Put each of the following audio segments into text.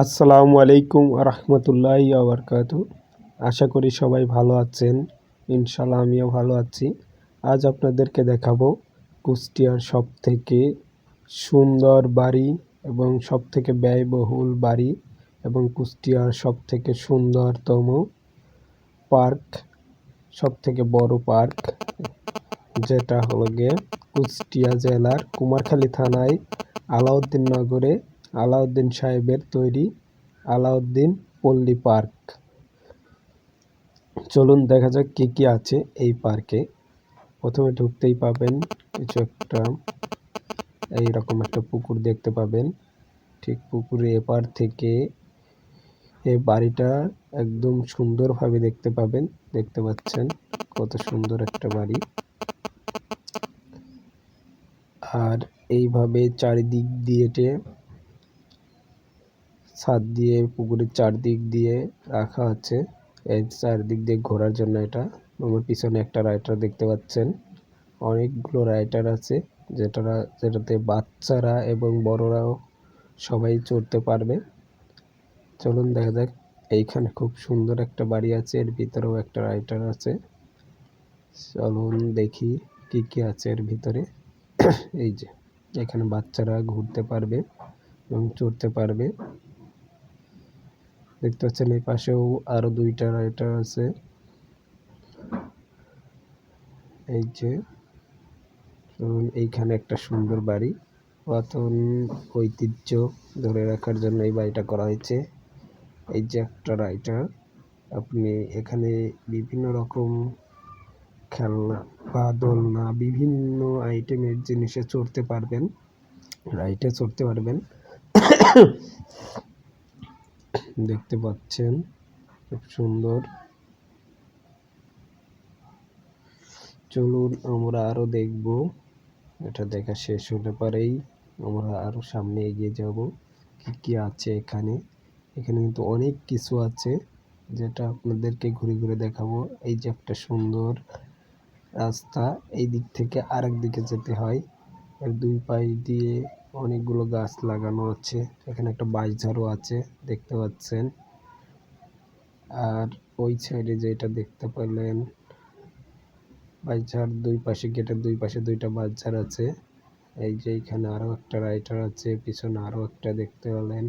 আসসালামু আলাইকুম রহমতুল্লাহি বারাকাতু। আশা করি সবাই ভালো আছেন। ইনশাল্লাহ আমিও ভালো আছি। আজ আপনাদেরকে দেখাবো কুষ্টিয়ার সবথেকে সুন্দর বাড়ি এবং সবথেকে ব্যয়বহুল বাড়ি এবং কুষ্টিয়ার সবথেকে সুন্দরতম পার্ক, সবথেকে বড় পার্ক, যেটা হলো গিয়ে কুষ্টিয়া জেলার কুমারখালী থানায় আলাউদ্দিন নগরে আলাউদ্দিন সাহেবের তৈরি আলাউদ্দিন পল্লী পার্ক। চলুন দেখা যাক কি কি আছে এই পার্কে। প্রথমে ঢুকতেই পাবেন কিছু একটা এইরকম একটা পুকুর দেখতে পাবেন। ঠিক পুকুরে এপার থেকে এই বাড়িটা একদম সুন্দরভাবে দেখতে পাবেন। দেখতে পাচ্ছেন কত সুন্দর একটা বাড়ি। আর এইভাবে চারিদিক দিয়ে ছাদ দিয়ে পুকুরের চারদিক দিয়ে রাখা আছে। এই চারদিক দিয়ে ঘোরার জন্য এটা। আমার পিছনে একটা রাইডার দেখতে পাচ্ছেন। অনেকগুলো রাইডার আছে যেটাতে বাচ্চারা এবং বড়রাও সবাই চড়তে পারবে। চলুন দেখা যাক। এইখানে খুব সুন্দর একটা বাড়ি আছে, এর ভিতরেও একটা রাইডার আছে। চলুন দেখি কি কি আছে এর ভিতরে। এই যে এখানে বাচ্চারা ঘুরতে পারবে এবং চড়তে পারবে। দেখতে পাচ্ছেন এই পাশেও আরো দুইটা রাইডার আছে। এই যে এইখানে একটা সুন্দর বাড়ি, পুরাতন ঐতিহ্য ধরে রাখার জন্য এই বাড়িটা করা হয়েছে। এই যে একটা রাইডার, আপনি এখানে বিভিন্ন রকম খেলনা বা দোলনা, বিভিন্ন আইটেমের জিনিসে চড়তে পারবেন, রাইডে চড়তে পারবেন। দেখতে পাচ্ছেন খুব সুন্দর। চলুন আমরা আরো দেখব। এটা দেখা শেষ হলে পরেই আমরা আরো সামনে এগিয়ে যাব। কি কি আছে এখানে। এখানে কিন্তু অনেক কিছু আছে যেটা আপনাদেরকে ঘুরে ঘুরে দেখাবো। এই যে একটা সুন্দর রাস্তা, এই দিক থেকে আরেক দিকে যেতে হয়। এর দুই পাশ দিয়ে অনেকগুলো গাছ লাগানো আছে। এখানে একটা বাঁশঝাড়ও আছে দেখতে পাচ্ছেন। আর ওই সাইডে যেটা দেখতে পেলেন বাঁশঝাড়, দুই পাশে গেটের দুই পাশে দুইটা বাঁশঝাড় আছে। এই যে এখানে আরো একটা রাইডার আছে, পিছনে আরো একটা দেখতে পেলেন।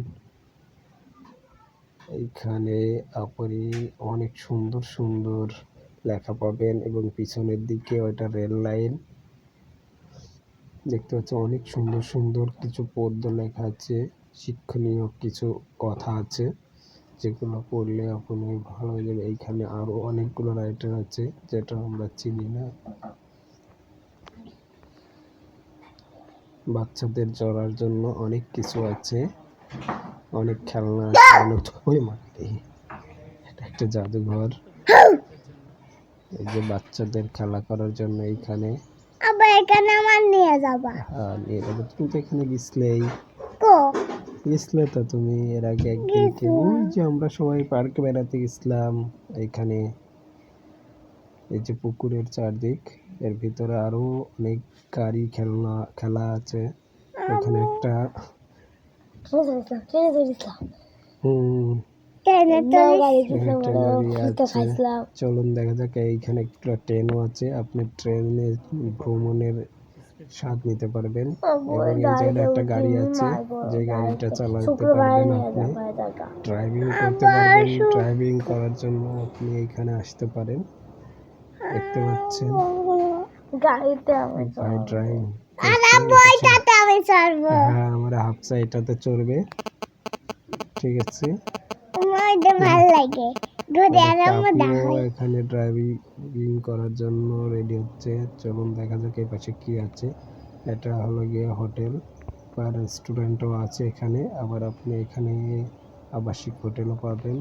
এইখানে আপনি অনেক সুন্দর সুন্দর লেখা পাবেন এবং পিছনের দিকে ওইটা রেল লাইন দেখতে পাচ্ছেন। অনেক সুন্দর সুন্দর কিছু পদ্য লেখা আছে, শিক্ষণীয় কিছু কথা আছে যেগুলো পড়লে আপনি ভালো হয়ে যাবে। এইখানে আরো অনেকগুলো রাইটার আছে যেটা আমরা চিনি না। বাচ্চাদের চড়ার জন্য অনেক কিছু আছে, অনেক খেলনা আছে। এটা একটা জাদুঘর। এই যে বাচ্চাদের খেলা করার জন্য এইখানে এখানে আমার নিয়ে যাবা। হ্যাঁ নিয়ে যাবো। তুমি তো এখানে গেছিলে তো তুমি এর আগে একদিন। ওই যে আমরা সবাই পার্কে বেড়াতে গেছিলাম এইখানে। এই যে পুকুরের চারদিক, এর ভিতরে আরো অনেক গাড়ি খেলা আছে। এখানে একটা চলুন দেখা যাক। এইখানে একটা ট্রেনও আছে, আপনি ট্রেনে ভ্রমণের স্বাদ নিতে পারবেন। এবং এই জায়গায় একটা গাড়ি আছে, যে গাড়িটা চালাতে পারবেন আপনি, ড্রাইভিং করতে পারবেন। ড্রাইভিং করার জন্য আপনি এখানে আসতে পারেন। দেখতে পাচ্ছেন ভাই ড্রাইভিং। হ্যাঁ আমরা হাফসা এটাতে চড়বে। ঠিক আছে, আপনিও এখানে ড্রাইভিং করার জন্য রেডি হচ্ছে। চলুন দেখা যাক এই পাশে কি আছে। এটা হলো গিয়ে হোটেল বা রেস্টুরেন্টও আছে এখানে। আবার আপনি এখানে আবাসিক হোটেলও পাবেন,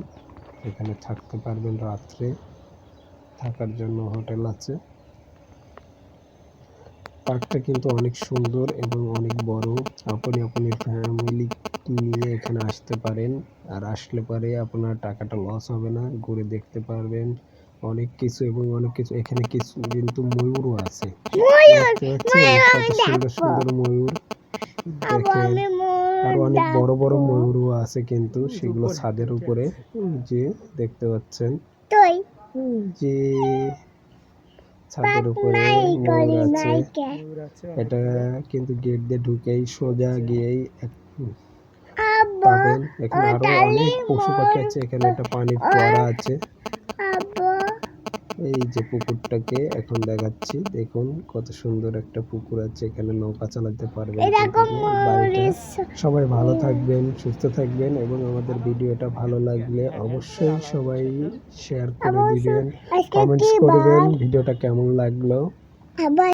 এখানে থাকতে পারবেন। রাত্রে থাকার জন্য হোটেল আছে। পার্কটা কিন্তু অনেক সুন্দর এবং অনেক বড়। আপনি আপনার ফ্যামিলি নিয়ে এখানে আসতে পারেন। আর আসলে পরে আপনার টাকাটা লস হবে না, ঘুরে দেখতে পারবেন অনেক কিছু এবং অনেক কিছু। এখানে কিছু কিন্তু ময়ূরও আছে, কত সুন্দর সুন্দর ময়ূর। দেখেন আর অনেক বড় বড় ময়ূরও আছে কিন্তু সেগুলো ছাদের উপরে যে দেখতে পাচ্ছেন তুই যে ছাদের উপরে ময়ূর আছে। এটা কিন্তু গেট দিয়ে ঢুকেই সোজা গিয়েই আব্বু পাবেন। এখানে আরো অনেক পশু পাখি আছে। এখানে একটা পানির ফোয়ারা আছে। আব্বু এই যে পুকুরটাকে এখন দেখাচ্ছি, দেখুন কত সুন্দর একটা পুকুর আছে। এখানে নৌকা চালাতে পারবেন। এরকম এই বাড়িটা মরিস সবাই ভালো থাকবেন, সুস্থ থাকবেন এবং আমাদের ভিডিওটা ভালো লাগলে অবশ্যই সবাই শেয়ার করে দিবেন, আজকে কমেন্টস কি করবেন বার? ভিডিওটা কেমন লাগলো। আবার